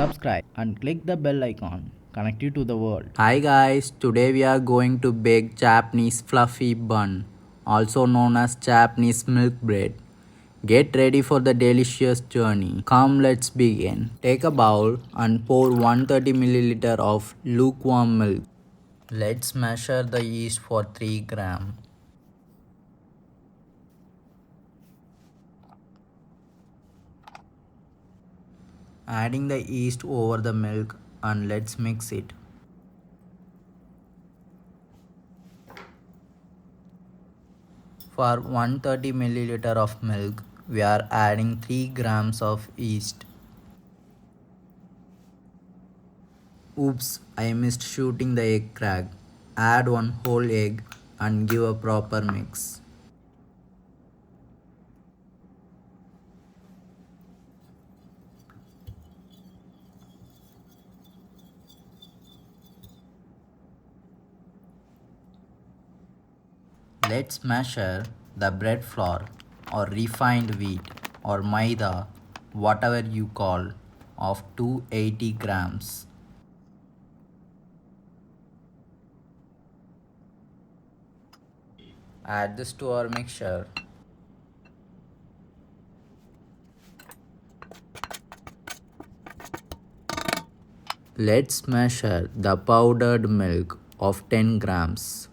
subscribe and click the bell icon. Connect you to the world. Hi guys, today we are going to bake Japanese fluffy bun, also known as Japanese milk bread. Get ready for the delicious journey. Come, let's begin. Take a bowl and pour 130 ml of lukewarm milk. Let's measure the yeast for 3 gram. Adding the yeast over the milk and let's mix it. For 130 ml of milk, we are adding 3 grams of yeast. Oops, I missed shooting the egg crack. Add one whole egg and give a proper mix. Let's measure the bread flour or refined wheat or maida, whatever you call, of 280 grams. Add this to our mixture. Let's measure the powdered milk of 10 grams.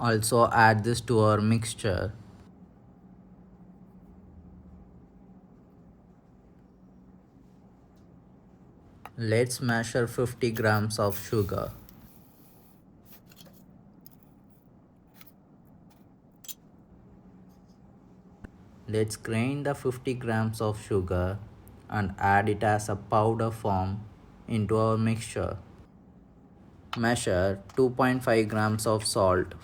Also add this to our mixture. Let's measure 50 grams of sugar. Let's grind the 50 grams of sugar and add it as a powder form into our mixture. Measure 2.5 grams of salt.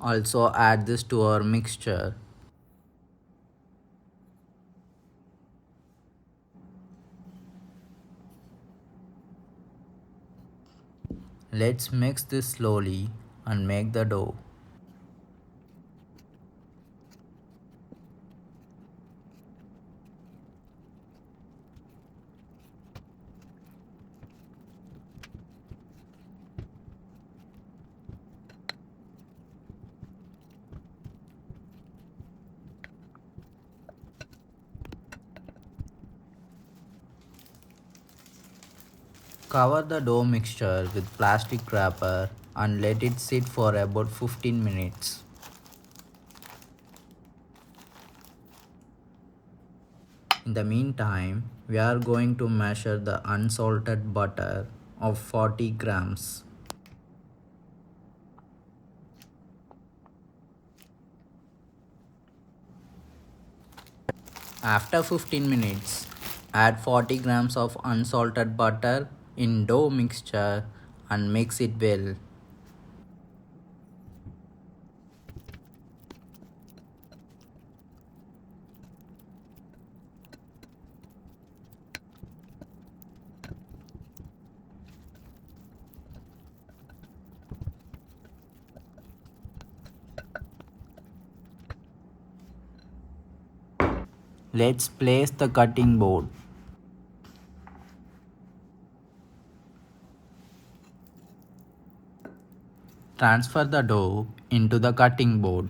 Also add this to our mixture. Let's mix this slowly and make the dough. Cover the dough mixture with plastic wrapper and let it sit for about 15 minutes. In the meantime, we are going to measure the unsalted butter of 40 grams. After 15 minutes, add 40 grams of unsalted butter in dough mixture and mix it well. Let's place the cutting board. Transfer the dough into the cutting board.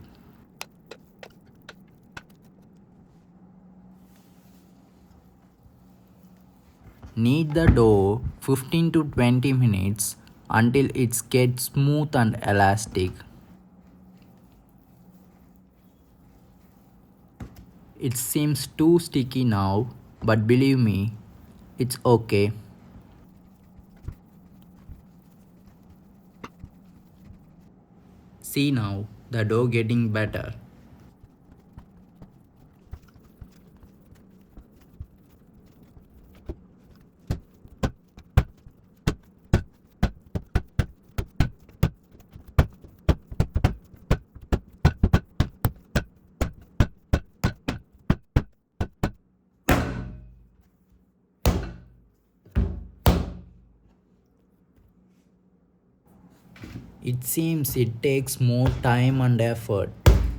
Knead the dough 15 to 20 minutes until it gets smooth and elastic. It seems too sticky now, but believe me, it's okay. See now, the dough getting better. It seems it takes more time and effort,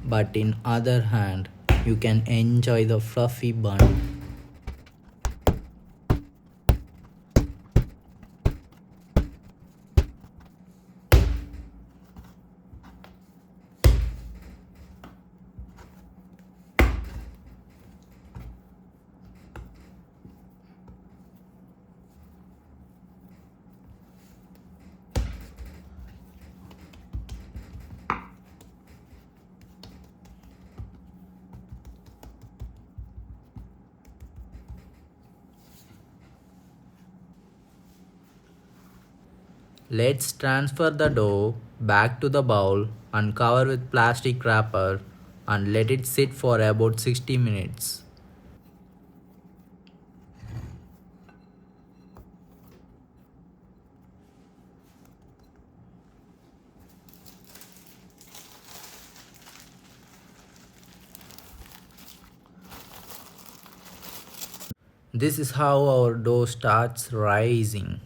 but in other hand, you can enjoy the fluffy bun. Let's transfer the dough back to the bowl and cover with plastic wrapper and let it sit for about 60 minutes. This is how our dough starts rising.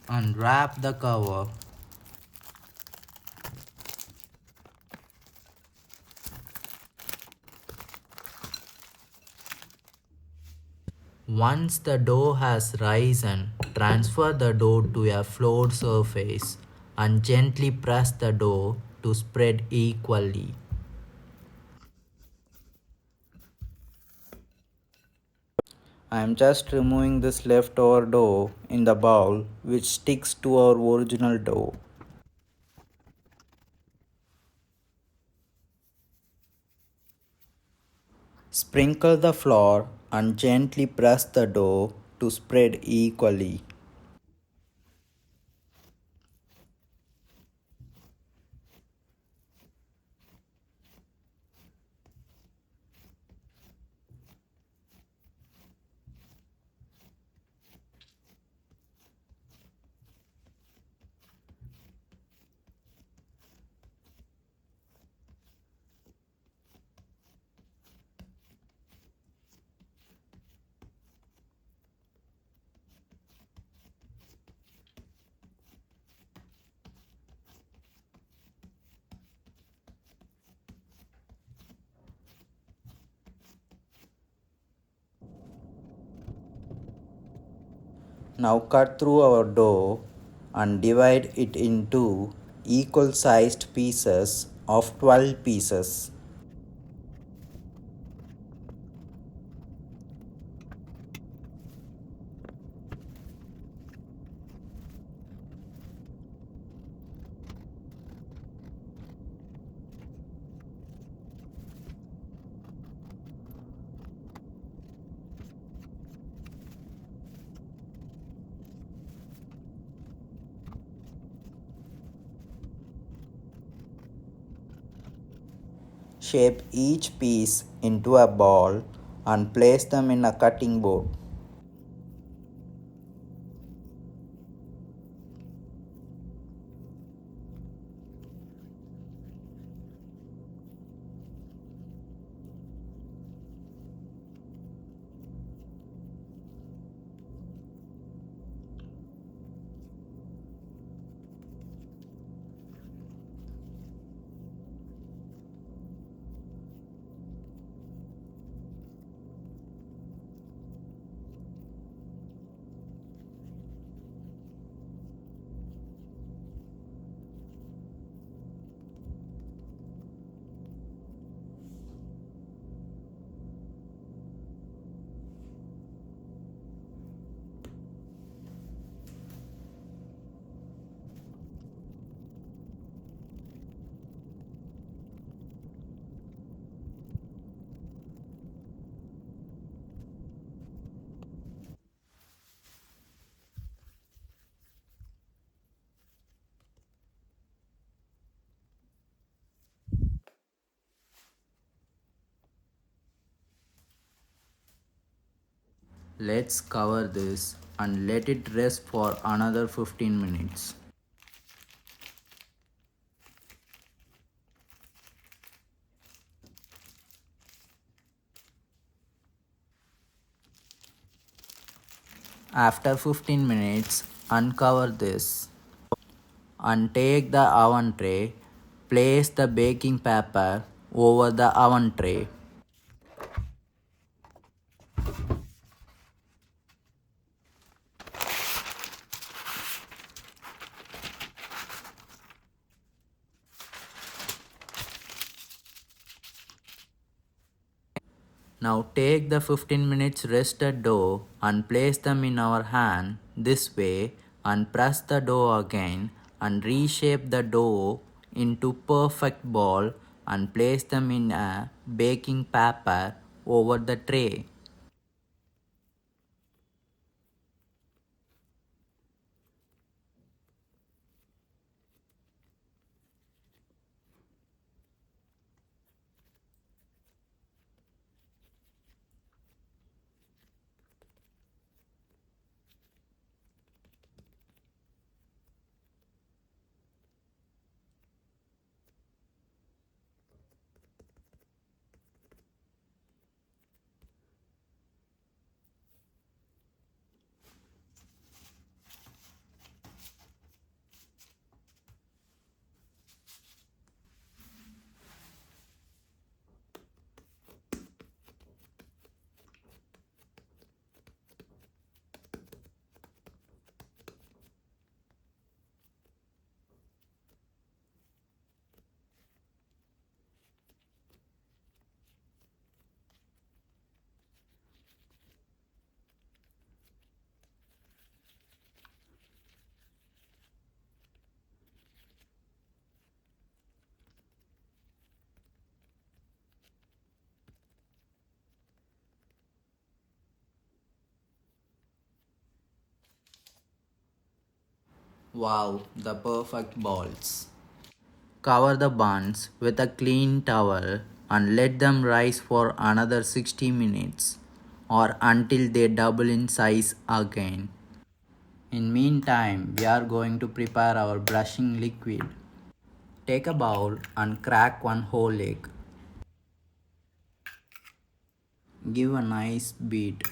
Unwrap the cover. Once the dough has risen, transfer the dough to a flour surface and gently press the dough to spread equally. I am just removing this leftover dough in the bowl which sticks to our original dough. Sprinkle the flour and gently press the dough to spread equally. Now cut through our dough and divide it into equal sized pieces of 12 pieces. Shape each piece into a ball and place them in a cutting board. Let's cover this and let it rest for another 15 minutes. After 15 minutes, uncover this and take the oven tray. Place the baking paper over the oven tray. Now take the 15 minutes rested dough and place them in our hand this way and press the dough again and reshape the dough into perfect ball and place them in a baking paper over the tray. Wow, the perfect balls. Cover the buns with a clean towel and let them rise for another 60 minutes or until they double in size again. In meantime, we are going to prepare our brushing liquid. Take a bowl and crack one whole egg. Give a nice beat.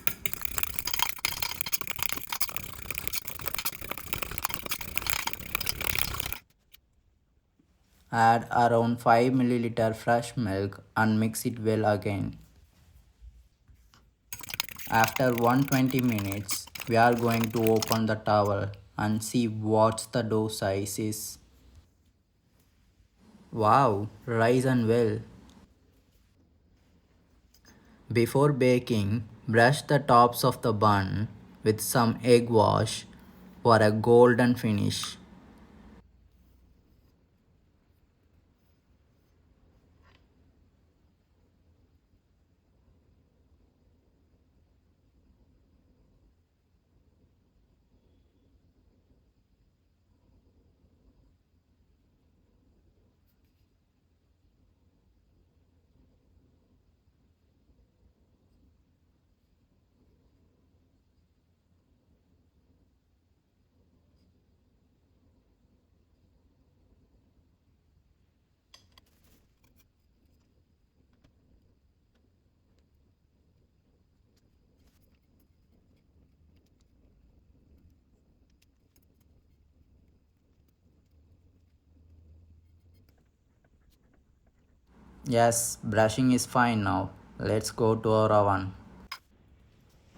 Add around 5 ml fresh milk and mix it well again. After 120 minutes, we are going to open the towel and see what's the dough size is. Wow, rise and well. Before baking, brush the tops of the bun with some egg wash for a golden finish. Yes, brushing is fine now. Let's go to our oven.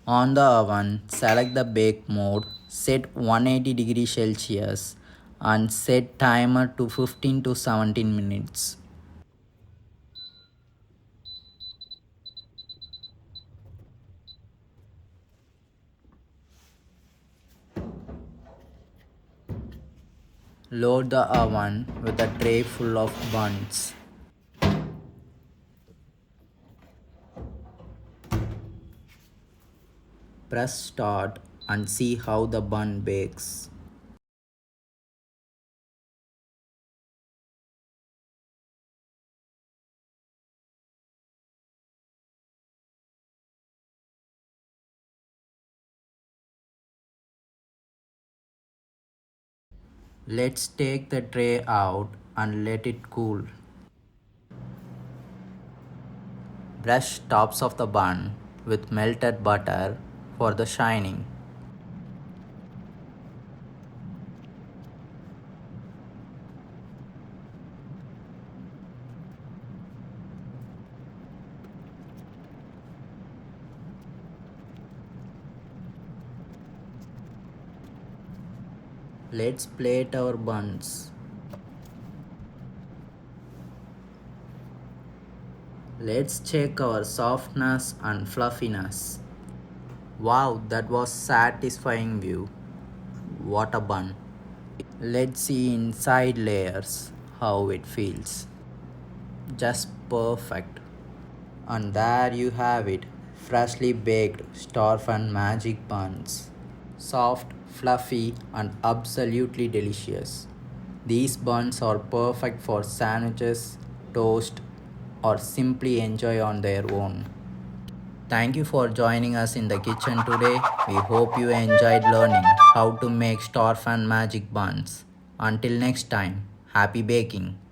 On the oven, select the bake mode, set 180 degrees Celsius and set timer to 15 to 17 minutes. Load the oven with a tray full of buns. Press start and see how the bun bakes. Let's take the tray out and let it cool. Brush tops of the bun with melted butter for the shining. Let's plate our buns. Let's check our softness and fluffiness. Wow, that was satisfying view. What a bun. Let's see inside layers how it feels. Just perfect. And there you have it, freshly baked Starfan magic buns. Soft, fluffy, and absolutely delicious. These buns are perfect for sandwiches, toast, or simply enjoy on their own. Thank you for joining us in the kitchen today. We hope you enjoyed learning how to make Starfan magic buns. Until next time, happy baking!